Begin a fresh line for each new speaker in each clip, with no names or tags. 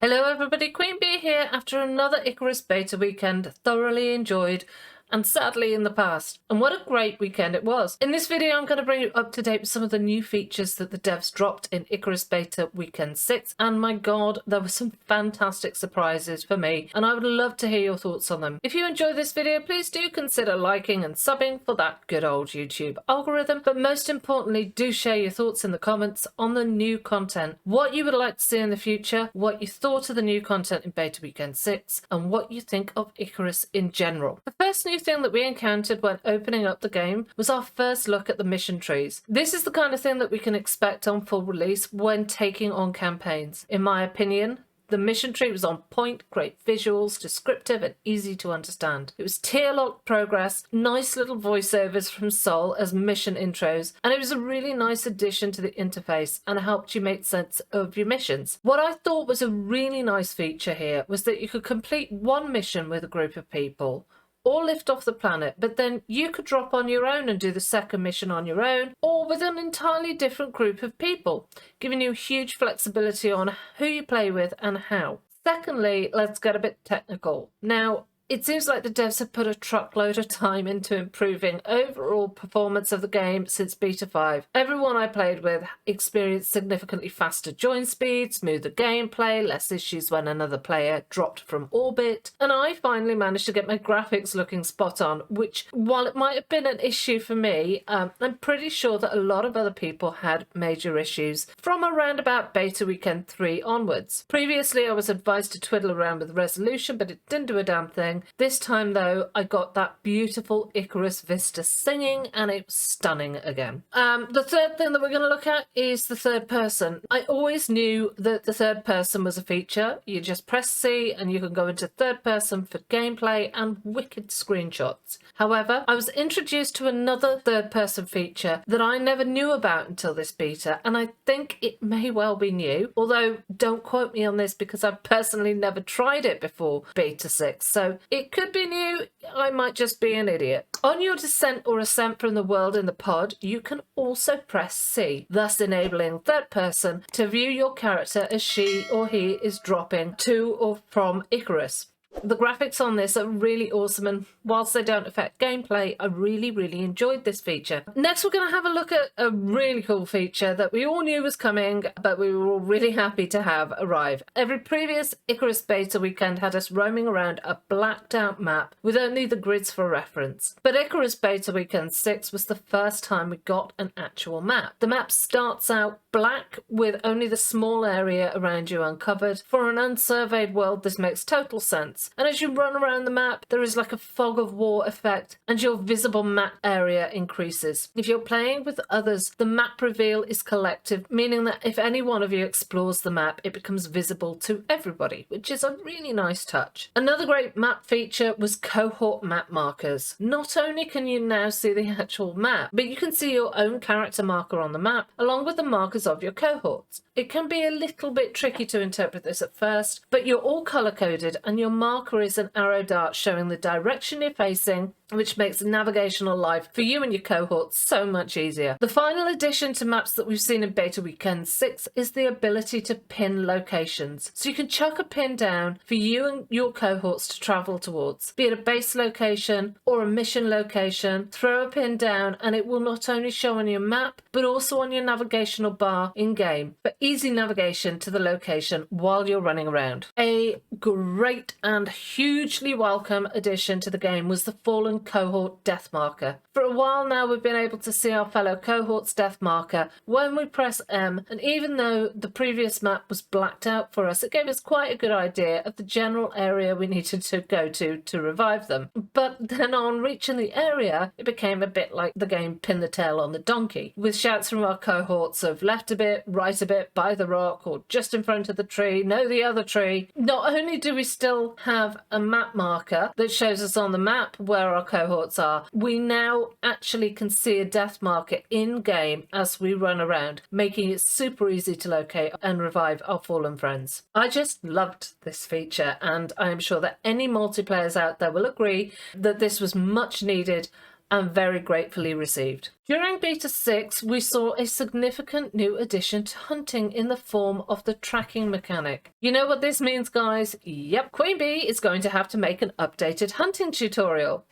Hello everybody, Queen Bee here after another Icarus beta weekend, thoroughly enjoyed and sadly in the past. And what a great weekend it was. In this video I'm going to bring you up to date with some of the new features that the devs dropped in Icarus beta weekend 6, and my god, there were some fantastic surprises for me and I would love to hear your thoughts on them. If you enjoy this video, please do consider liking and subbing for that good old YouTube algorithm, but most importantly do share your thoughts in the comments on the new content, what you would like to see in the future, what you thought of the new content in beta weekend 6 and what you think of Icarus in general. The first new thing that we encountered when opening up the game was our first look at the mission trees. This is the kind of thing that we can expect on full release when taking on campaigns. In my opinion, the mission tree was on point, great visuals, descriptive and easy to understand. It was tier locked progress, nice little voiceovers from Sol as mission intros, and it was a really nice addition to the interface and helped you make sense of your missions. What I thought was a really nice feature here was that you could complete one mission with a group of people or lift off the planet, but then you could drop on your own and do the second mission on your own or with an entirely different group of people, giving you huge flexibility on who you play with and how. Secondly, let's get a bit technical. Now, it seems like the devs have put a truckload of time into improving overall performance of the game since Beta 5. Everyone I played with experienced significantly faster join speed, smoother gameplay, less issues when another player dropped from orbit, and I finally managed to get my graphics looking spot on, which, while it might have been an issue for me, I'm pretty sure that a lot of other people had major issues from around about Beta Weekend 3 onwards. Previously I was advised to twiddle around with resolution, but it didn't do a damn thing. This time though, I got that beautiful Icarus Vista singing and it was stunning again. The third thing that we're going to look at is the third person. I always knew that the third person was a feature. You just press C and you can go into third person for gameplay and wicked screenshots. However, I was introduced to another third person feature that I never knew about until this beta, and I think it may well be new, although don't quote me on this because I've personally never tried it before beta 6, so it could be new, I might just be an idiot. On your descent or ascent from the world in the pod, you can also press C, thus enabling third person to view your character as she or he is dropping to or from Icarus. The graphics on this are really awesome, and whilst they don't affect gameplay, I really enjoyed this feature. Next we're going to have a look at a really cool feature that we all knew was coming, but we were all really happy to have arrive. Every previous Icarus beta weekend had us roaming around a blacked out map with only the grids for reference. But Icarus beta weekend 6 was the first time we got an actual map. The map starts out black with only the small area around you uncovered. For an unsurveyed world, this makes total sense. And as you run around the map, there is like a fog of war effect and your visible map area increases. If you're playing with others, the map reveal is collective, meaning that if any one of you explores the map, it becomes visible to everybody, which is a really nice touch. Another great map feature was cohort map markers. Not only can you now see the actual map, but you can see your own character marker on the map, along with the markers of your cohorts. It can be a little bit tricky to interpret this at first, but you're all color-coded and your marker is an arrow dart showing the direction you're facing, which makes navigational life for you and your cohorts so much easier. The final addition to maps that we've seen in beta weekend 6 is the ability to pin locations. So you can chuck a pin down for you and your cohorts to travel towards, be it a base location or a mission location. Throw a pin down and it will not only show on your map but also on your navigational bar in game for easy navigation to the location while you're running around. A great and hugely welcome addition to the game was the Fallen Cohort death marker. For a while now we've been able to see our fellow cohort's death marker when we press M, and even though the previous map was blacked out for us, it gave us quite a good idea of the general area we needed to go to revive them. But then on reaching the area, it became a bit like the game Pin the Tail on the Donkey, with shouts from our cohorts of left a bit, right a bit, by the rock, or just in front of the tree, no the other tree. Not only do we still have a map marker that shows us on the map where our cohorts are, we now actually can see a death marker in game as we run around, making it super easy to locate and revive our fallen friends. I just loved this feature, and I am sure that any multiplayers out there will agree that this was much needed and very gratefully received. During Beta 6, we saw a significant new addition to hunting in the form of the tracking mechanic. You know what this means, guys? Yep, Queen Bee is going to have to make an updated hunting tutorial.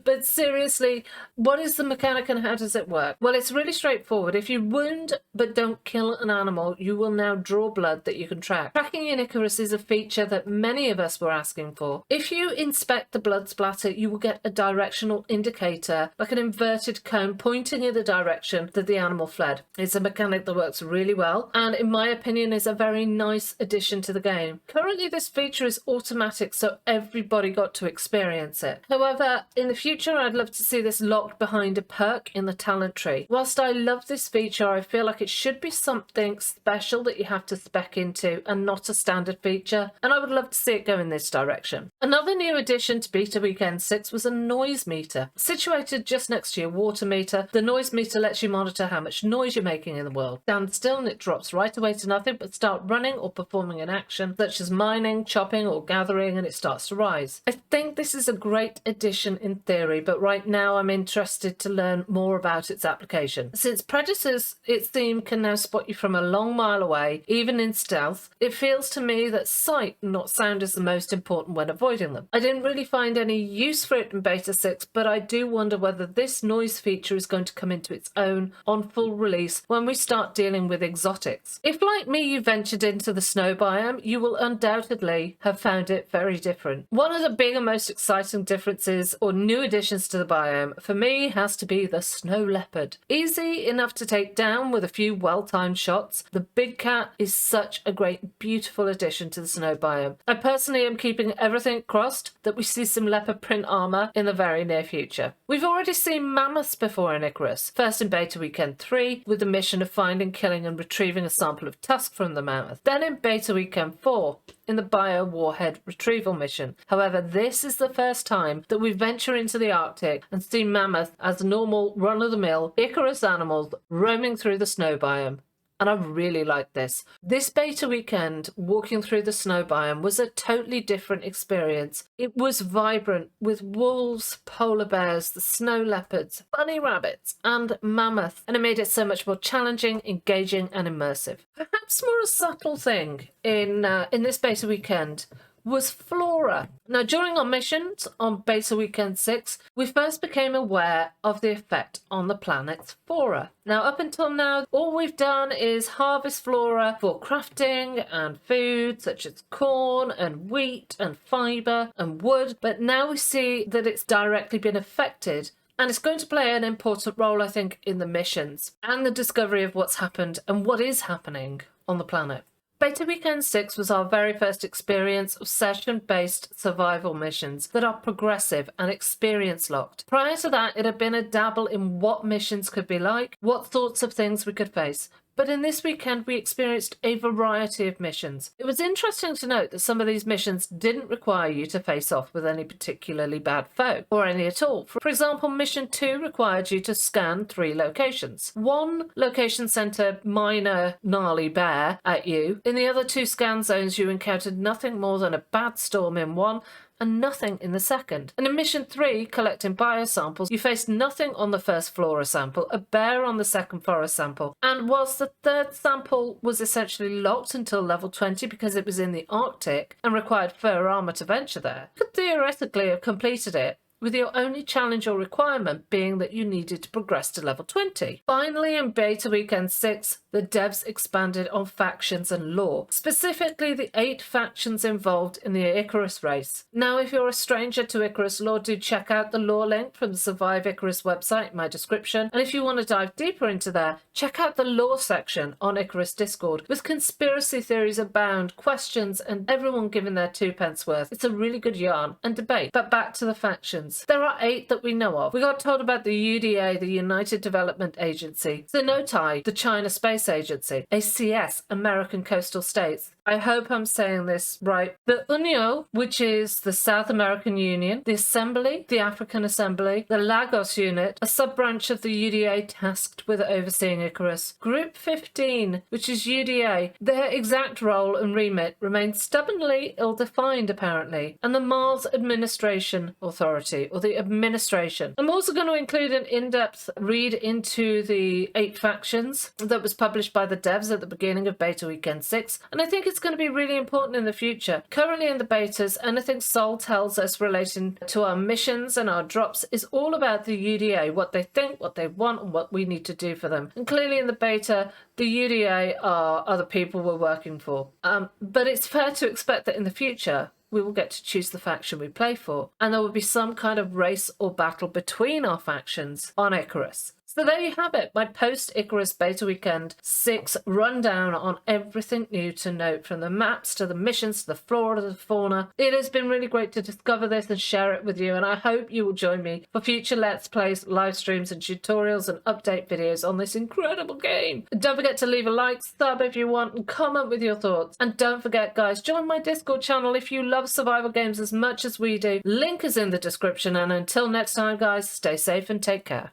But seriously, what is the mechanic and how does it work? Well, it's really straightforward. If you wound but don't kill an animal, you will now draw blood that you can track. Tracking in Icarus is a feature that many of us were asking for. If you inspect the blood splatter, you will get a directional indicator, like an inverted cone pointing in the direction that the animal fled. It's a mechanic that works really well, and in my opinion is a very nice addition to the game. Currently, this feature is automatic, so everybody got to experience it. However, in the future, I'd love to see this locked behind a perk in the talent tree. Whilst I love this feature, I feel like it should be something special that you have to spec into and not a standard feature, and I would love to see it go in this direction. Another new addition to Beta Weekend 6 was a noise meter. Situated just next to your water meter, the noise meter lets you monitor how much noise you're making in the world. Stand still and it drops right away to nothing, but start running or performing an action such as mining, chopping or gathering, and it starts to rise. I think this is a great addition in theory, but right now I'm interested to learn more about its application. Since predators, it seems, can now spot you from a long mile away, even in stealth, it feels to me that sight, not sound, is the most important when avoiding them. I didn't really find any use for it in Beta 6, but I do wonder whether this noise feature is going to come into its own on full release when we start dealing with exotics. If, like me, you ventured into the snow biome, you will undoubtedly have found it very different. One of the big and most exciting differences or new additions to the biome for me has to be the snow leopard. Easy enough to take down with a few well-timed shots, the big cat is such a great, beautiful addition to the snow biome. I personally am keeping everything crossed that we see some leopard print armor in the very near future. We've already seen mammoths before in Icarus, first in Beta Weekend 3 with the mission of finding, killing and retrieving a sample of tusk from the mammoth, then in Beta Weekend 4 in the Bio Warhead Retrieval mission. However, this is the first time that we venture into the Arctic and see mammoths as normal, run-of-the-mill Icarus animals roaming through the snow biome. And I really like this. This beta weekend, walking through the snow biome, was a totally different experience. It was vibrant with wolves, polar bears, the snow leopards, bunny rabbits, and mammoths, and it made it so much more challenging, engaging, and immersive. Perhaps more a subtle thing in this beta weekend was Flora. Now, during our missions on Beta Weekend 6, we first became aware of the effect on the planet's flora. Now, up until now, all we've done is harvest flora for crafting and food, such as corn and wheat and fibre and wood, but now we see that it's directly been affected. And it's going to play an important role, I think, in the missions and the discovery of what's happened and what is happening on the planet. Beta Weekend 6 was our very first experience of session-based survival missions that are progressive and experience-locked. Prior to that, it had been a dabble in what missions could be like, what sorts of things we could face. But in this weekend, we experienced a variety of missions. It was interesting to note that some of these missions didn't require you to face off with any particularly bad foe, or any at all. For example, Mission 2 required you to scan 3 locations. One location sent a minor gnarly bear at you. In the other 2 scan zones, you encountered nothing more than a bad storm in one, and nothing in the second. And in Mission 3, collecting biosamples, you faced nothing on the first flora sample, a bear on the second flora sample. And whilst the third sample was essentially locked until level 20 because it was in the Arctic and required fur armor to venture there, you could theoretically have completed it with your only challenge or requirement being that you needed to progress to level 20. Finally, in Beta Weekend 6, the devs expanded on factions and lore, specifically the 8 factions involved in the Icarus race. Now, if you're a stranger to Icarus lore, do check out the lore link from the Survive Icarus website in my description, and if you want to dive deeper into there, check out the lore section on Icarus Discord, with conspiracy theories abound, questions, and everyone giving their 2 pence worth. It's a really good yarn and debate. But back to the factions. There are 8 that we know of. We got told about the UDA, the United Development Agency, Zenotai, the China Space Agency, ACS, American Coastal States, I hope I'm saying this right. The UNIO, which is the South American Union, the Assembly, the African Assembly, the Lagos Unit, a sub-branch of the UDA tasked with overseeing Icarus. Group 15, which is UDA, their exact role and remit remains stubbornly ill-defined apparently, and the Mars Administration Authority, or the Administration. I'm also going to include an in-depth read into the 8 factions that was published by the devs at the beginning of Beta Weekend 6, and I think it's going to be really important in the future. Currently in the betas, anything Sol tells us relating to our missions and our drops is all about the UDA, what they think, what they want, and what we need to do for them. And clearly in the beta, the UDA are other people we're working for. But it's fair to expect that in the future, we will get to choose the faction we play for, and there will be some kind of race or battle between our factions on Icarus. So there you have it, my post-Icarus Beta Weekend 6 rundown on everything new to note, from the maps to the missions to the flora to the fauna. It has been really great to discover this and share it with you, and I hope you will join me for future Let's Plays, live streams and tutorials and update videos on this incredible game. And don't forget to leave a like, sub if you want, and comment with your thoughts. And don't forget, guys, join my Discord channel if you love survival games as much as we do. Link is in the description, and until next time, guys, stay safe and take care.